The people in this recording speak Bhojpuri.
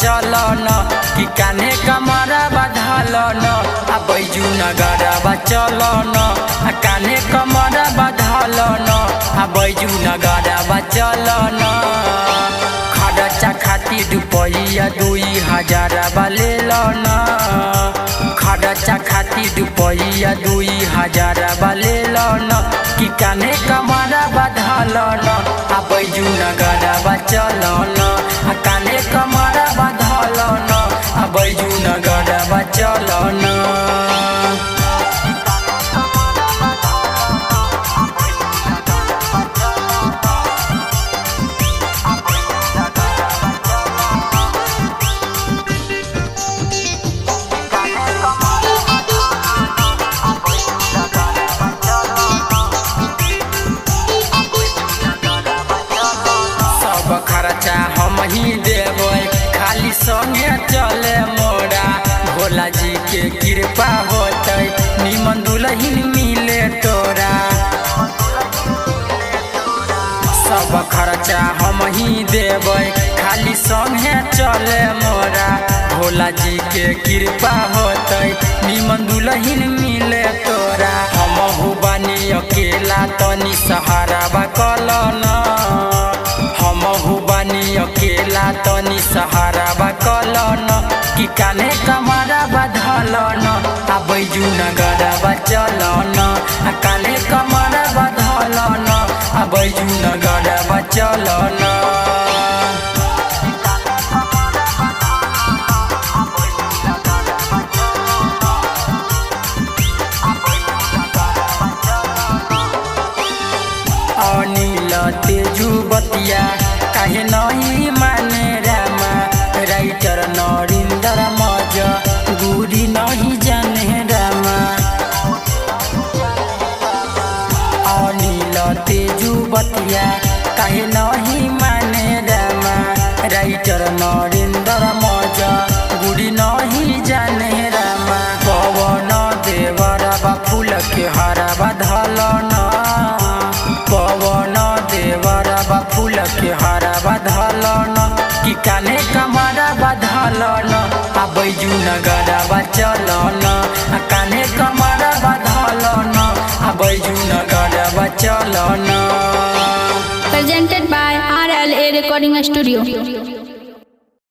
चलन कि कान्हे कमरा बधलन आ बैजू नगरवा चलन कान्हे कमरा बधलन आ बैजू नगरवा चलन खर्चा खातिर रुपया 2000 लेलन खर्चा खातिर रुपया 2000 लेलन कि कान्हे कमरा बधलन आ बैजू नगरवा चलन कान्हे कमरा बधलन आ बैजू नगरवा चलन। खर्चा हम ही देबै खाली संगे चले मोरा भोला जी के कृपा होतै निमन दुल्हन मिले तोरा। सब खर्चा हम ही देबै खाली संगे चले मोरा भोला जी के कृपा होतै निमन दुल्हन मिले तोरा। हमहु बानी अकेला तनी सहारा बा कलन हमहु बानी अकेला तनी सहारा बा कलन कि कान्हे कमरा बधलन आ बैजू नगरवा चलन कान्हे कमरा बधलन आ बैजू नगरवा चलन। अनिल तेजू बतिया काहे नहीं माने रामा राइटर नरिंदर मज गुरी नहीं जाने रामा। अनिल तेजू बतिया काहे नहीं माने रामा राइटर नरिंदर मज गुरी नहीं जाने रामा। पवन देवरवा फूल के हरवा धलन पवन देवरवा फूल के हरवा धलन कि कान्हे कमरा बधलन आ बैजू नगरवा चलन कान्हे कमरा बधलन आ बैजू नगरवा चलन। Presented by RLA Recording Studio।